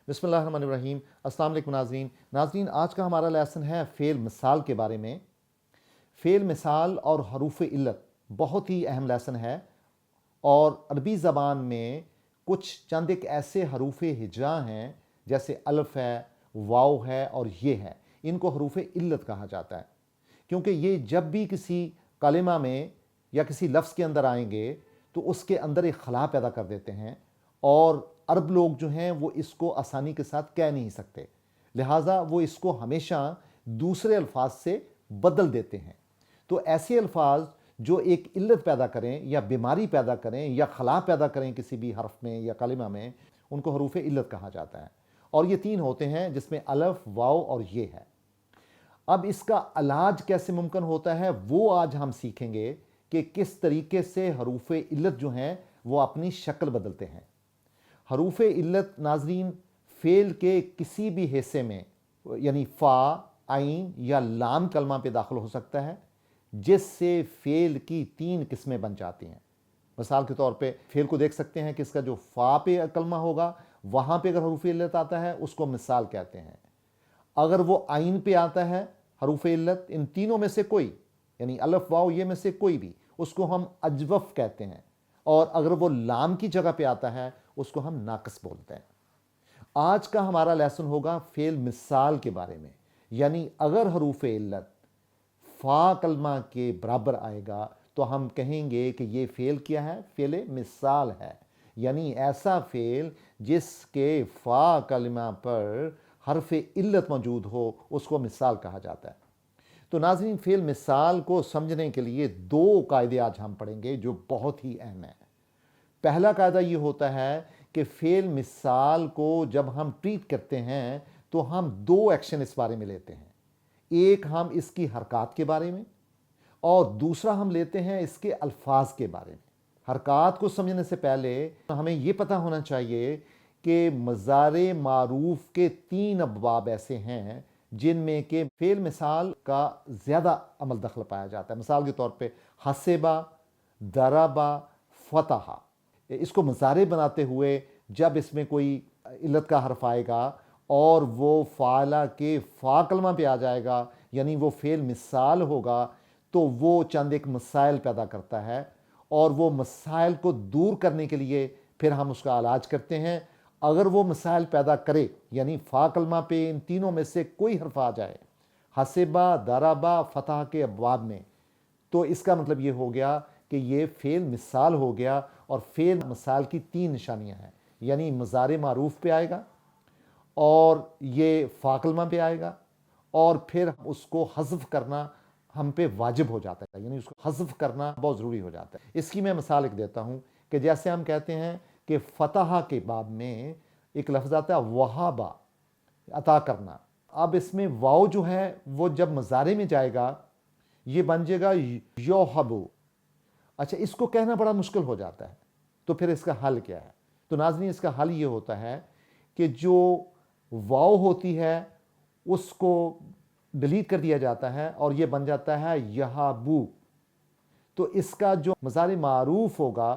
बिस्मिल्लाहिर्रहमानिर्रहीम। अस्सलाम वालेकुम नाज़रीन, आज का हमारा लेसन है फ़ेल मिसाल के बारे में। फ़ेल मिसाल और हरूफ इल्लत बहुत ही अहम लेसन है और अरबी ज़बान में कुछ चंद एक ऐसे हरूफ हिजा हैं जैसे अल्फ़ है, वाव है और ये है, इनको हरूफ इल्लत कहा जाता है क्योंकि ये जब भी किसी कलिमा में या किसी लफ्ज़ के अंदर आएंगे तो उसके अंदर एक खला पैदा कर देते हैं और अरब लोग जो हैं वो इसको आसानी के साथ कह नहीं सकते, लिहाजा वो इसको हमेशा दूसरे अल्फाज से बदल देते हैं। तो ऐसे अल्फाज जो एक इल्लत पैदा करें या बीमारी पैदा करें या खला पैदा करें किसी भी हर्फ में या कलिमा में, उनको हरूफ इल्लत कहा जाता है। और ये तीन होते हैं जिसमें अलफ, वाव और ये है। अब इसका इलाज कैसे मुमकिन होता है वो आज हम सीखेंगे कि किस तरीके से हरूफ इल्लत जो हैं वो अपनी शक्ल बदलते हैं। हरूफ इल्लत नाज़रीन फ़ेल के किसी भी हिस्से में यानी फ़ा, आइन या लाम कलमा पे दाखिल हो सकता है जिससे फ़ेल की तीन किस्में बन जाती हैं। मिसाल के तौर पे फ़ेल को देख सकते हैं कि इसका जो फ़ा पे कलमा होगा वहाँ पे अगर हरूफ इल्लत आता है उसको मिसाल कहते हैं। अगर वो आइन पे आता है हरूफ इल्लत, इन तीनों में से कोई यानी अलफ, वाव ये में से कोई भी, उसको हम अजवफ कहते हैं। और अगर वो लाम की जगह पे आता है उसको हम नाकस बोलते हैं। आज का हमारा लेसन होगा फ़ेल मिसाल के बारे में, यानी अगर हरूफ इल्लत फ़ा कलमा के बराबर आएगा तो हम कहेंगे कि ये फ़ेल क्या है, फ़ेल मिसाल है, यानी ऐसा फ़ेल जिसके फ़ा कलमा पर हर्फ इल्लत मौजूद हो उसको मिसाल कहा जाता है। तो नाज़रीन फ़ेल मिसाल को समझने के लिए दो कायदे आज हम पढ़ेंगे जो बहुत ही अहम है। पहला कायदा ये होता है कि फ़ेल मिसाल को जब हम ट्रीट करते हैं तो हम दो एक्शन इस बारे में लेते हैं। एक हम इसकी हरकत के बारे में और दूसरा हम लेते हैं इसके अल्फाज के बारे में। हरकत को समझने से पहले हमें ये पता होना चाहिए कि मज़ारे मारूफ के तीन अबवाब ऐसे हैं जिनमें के फ़ेल मिसाल का ज़्यादा अमल दखल पाया जाता है। मिसाल के तौर पे हसेबा, दरबा, फतहा, इसको मज़ारे बनाते हुए जब इसमें कोई इल्लत का हर्फ आएगा और वो फ़ाला के फ़ा कलमा पे आ जाएगा यानी वो फ़ेल मिसाल होगा तो वो चंद एक मसाइल पैदा करता है और वो मसाइल को दूर करने के लिए फिर हम उसका इलाज करते हैं। अगर वो मसाइल पैदा करे यानी फ़ा कलमा पे इन तीनों में से कोई हर्फ आ जाए हसेबा, दराबा, फतह के अबवाब में, तो इसका मतलब ये हो गया कि ये फ़ेल मिसाल हो गया। और फ़ेल मिसाल की तीन निशानियां हैं, यानी मज़ारे मारूफ पे आएगा और ये फ़ा कलमा पे आएगा और फिर उसको हज़फ करना हम पे वाजिब हो जाता है, यानी उसको हज़फ करना बहुत ज़रूरी हो जाता है। इसकी मैं मिसाल एक देता हूँ कि जैसे हम कहते हैं कि फ़तह के बाब में एक लफ्ज़ आता है वहाबा, अता करना। अब इसमें वाव जो है वो जब मज़ारे में जाएगा ये बन जाएगा योहबू। अच्छा, इसको कहना बड़ा मुश्किल हो जाता है, तो फिर इसका हल क्या है? तो नाज़रीन इसका हल ये होता है कि जो वाव होती है उसको डिलीट कर दिया जाता है और ये बन जाता है यहाबू। तो इसका जो मज़ारे मारूफ होगा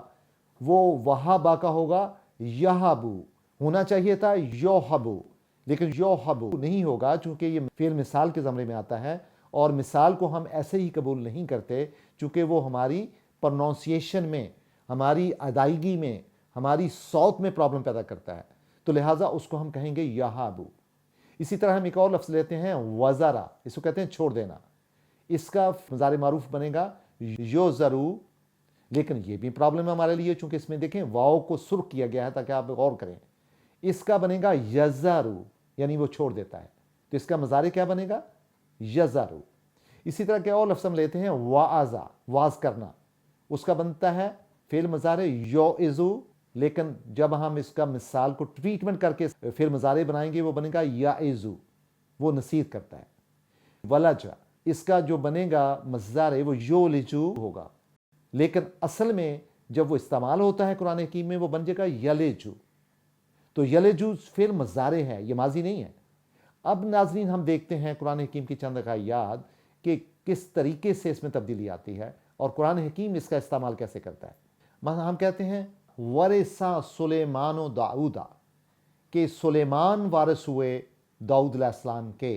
वो वहाबा का होगा यहाबू, होना चाहिए था योहबू, लेकिन योहबू नहीं होगा चूंकि ये फ़ेल मिसाल के ज़मरे में आता है और मिसाल को हम ऐसे ही कबूल नहीं करते चूंकि वो हमारी प्रोनाउंसिएशन में, हमारी अदायगी में, हमारी सौत में प्रॉब्लम पैदा करता है, तो लिहाजा उसको हम कहेंगे यहाबू। इसी तरह हम एक और लफ्ज़ लेते हैं वज़रा, इसको कहते हैं छोड़ देना। इसका मज़ारे मारूफ बनेगा योज़रू, लेकिन ये भी प्रॉब्लम है हमारे लिए चूंकि इसमें देखें वाव को सुर्ख किया गया है ताकि आप गौर करें। इसका बनेगा यज़ारू, यानी वो छोड़ देता है, तो इसका मज़ारे क्या बनेगा यज़ारू। इसी तरह के और लफ्ज़ हम लेते हैं वाज़ा, वाज करना, उसका बनता है फ़ेल मज़ारे योइज़ू, लेकिन जब हम इसका मिसाल को ट्रीटमेंट करके फ़ेल मज़ारे बनाएंगे वो बनेगा याइज़ू, वो नसीहत करता है। वलजा, इसका जो बनेगा मज़ारे वो योलिजू होगा, लेकिन असल में जब वो इस्तेमाल होता है कुरान हकीम में वो बन जाएगा यलेजू। तो यलेजू फ़ेल मज़ारे है, ये माजी नहीं है। अब नाज़रीन हम देखते हैं कुरान हकीम की चंद आयात कि किस तरीके से इसमें तब्दीली आती है और कुरान हकीम इसका इस्तेमाल कैसे करता है। हम कहते हैं वरिसा सुलेमानो दाऊदा, کہ سلیمان وارث ہوئے داؤد علیہ السلام کے،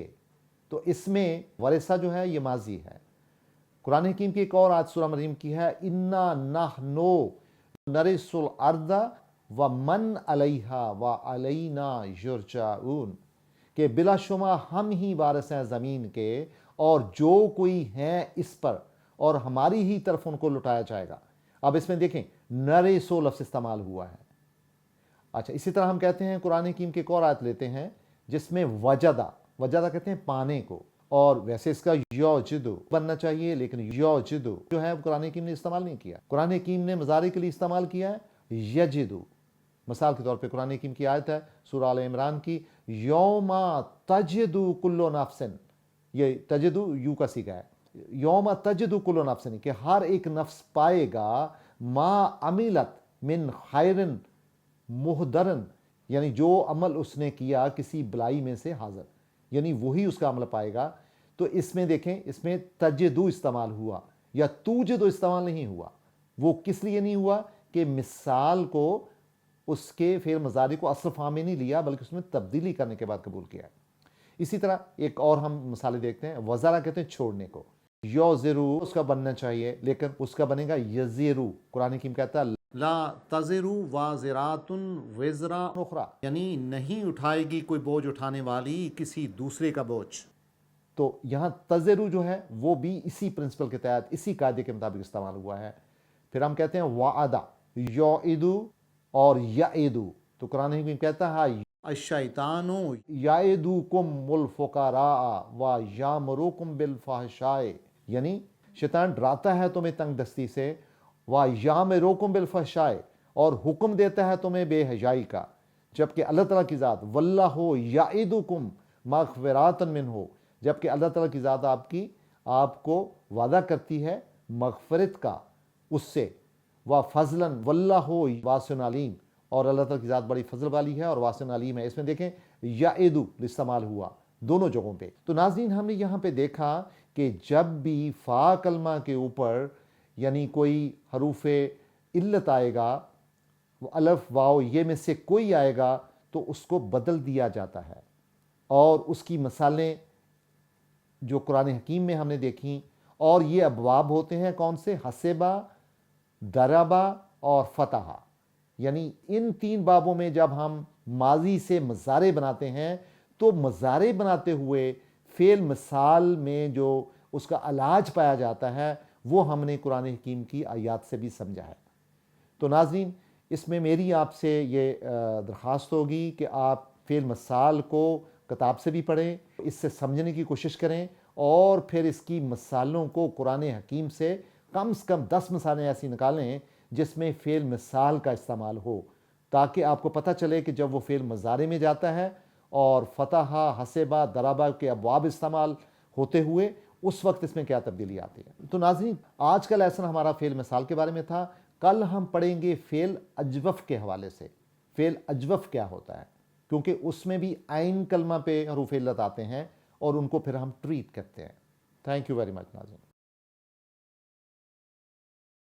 تو اس میں ورثہ جو ہے یہ ماضی ہے۔ قرآن حکیم کی ایک اور آیت سورہ مریم کی ہے، انا نحنو نرث الارض ومن علیہا وعلینا یرجعون، کہ بلا شبہ ہم ہی وارث ہیں زمین کے اور جو کوئی ہیں اس پر، اور ہماری ہی طرف ان کو لٹایا جائے گا۔ اب اس میں دیکھیں نرثو لفظ استعمال ہوا ہے۔ اچھا، اسی طرح ہم کہتے ہیں قرآن حکیم کی ایک اور آیت لیتے ہیں جس میں وجدہ کہتے ہیں پانے کو، اور ویسے اس کا یوجدو بننا چاہیے لیکن یوجدو جو ہے قرآن حکیم نے استعمال نہیں کیا۔ قرآن حکیم نے مضارع کے لیے استعمال کیا ہے یجدو۔ مثال کے طور پہ قرآن حکیم کی آیت ہے سورہ آل عمران کی، یوم تجدو کل نفس، یہ تجدو یو کا صیغہ ہے، یوم تجدو کل نفس، کہ ہر ایک نفس پائے گا ما عملت من خیر محضرن، یعنی جو عمل اس نے کیا کسی بلائی میں سے حاضر، یعنی وہی اس کا عمل پائے گا۔ تو اس میں دیکھیں اس میں تجدو استعمال ہوا یا توجدو استعمال نہیں ہوا۔ وہ کس لیے نہیں ہوا کہ مثال کو اس کے فعل مضارع کو اصل فارم میں نہیں لیا بلکہ اس میں تبدیلی کرنے کے بعد قبول کیا ہے۔ اسی طرح ایک اور ہم مثالیں دیکھتے ہیں، وزرا کہتے ہیں چھوڑنے کو، یوزرو اس کا بننا چاہیے لیکن اس کا بنے گا یزیرو۔ قرآن حکیم کہتا ہے لا تزرو وازرات وزر اخری، یعنی نہیں اٹھائے گی کوئی بوجھ اٹھانے والی کسی دوسرے کا بوجھ۔ تو یہاں تزرو جو ہے وہ بھی اسی پرنسپل کے تحت اسی قاعدے کے مطابق استعمال ہوا ہے۔ پھر ہم کہتے ہیں وعدہ، یعدو اور یعدو، تو قرآن حکیم کہتا ہے الشیطان یعدکم الفقراء ویامرکم بالفحشاء، یعنی شیطان ڈراتا ہے تمہیں تنگ دستی سے، ویامرکم بالفحشاء، اور حکم دیتا ہے تمہیں بے حیائی کا، جبکہ اللہ تعالیٰ کی ذات واللہ یعدکم مغفرات منہ، جبکہ اللہ تعالیٰ کی ذات آپ کو وعدہ کرتی ہے مغفرت کا اس سے، وفضلاً واللہ واسع علیم، اور اللہ تعالیٰ کی ذات بڑی فضل والی ہے اور واسع علیم ہے۔ اس میں دیکھیں یعدو استعمال ہوا دونوں جگہوں پہ۔ تو ناظرین ہم نے یہاں پہ دیکھا کہ جب بھی فا کلمہ کے اوپر یعنی کوئی حروف علت آئے گا، الف واو یہ میں سے کوئی آئے گا تو اس کو بدل دیا جاتا ہے، اور اس کی مثالیں جو قرآن حکیم میں ہم نے دیکھیں، اور یہ ابواب ہوتے ہیں کون سے؟ حسبہ، دربہ اور فتحہ، یعنی ان تین بابوں میں جب ہم ماضی سے مضارع بناتے ہیں تو مضارع بناتے ہوئے فعل مثال میں جو اس کا علاج پایا جاتا ہے وہ ہم نے قرآن حکیم کی آیات سے بھی سمجھا ہے۔ تو ناظرین اس میں میری آپ سے یہ درخواست ہوگی کہ آپ فعل مثال کو کتاب سے بھی پڑھیں، اس سے سمجھنے کی کوشش کریں، اور پھر اس کی مثالوں کو قرآن حکیم سے کم 10 مثالیں ایسی نکالیں جس میں فعل مثال کا استعمال ہو، تاکہ آپ کو پتہ چلے کہ جب وہ فعل مضارع میں جاتا ہے اور فتحہ، حسبہ، دربہ کے ابواب استعمال ہوتے ہوئے اس وقت اس میں کیا تبدیلی آتی ہے۔ تو ناظرین آج کا لیسن ہمارا فعل مثال کے بارے میں تھا۔ کل ہم پڑھیں گے فعل اجوف کے حوالے سے، فعل اجوف کیا ہوتا ہے، کیونکہ اس میں بھی عین کلمہ پہ حروف علت آتے ہیں اور ان کو پھر ہم ٹریٹ کرتے ہیں۔ تھینک یو ویری مچ ناظرین۔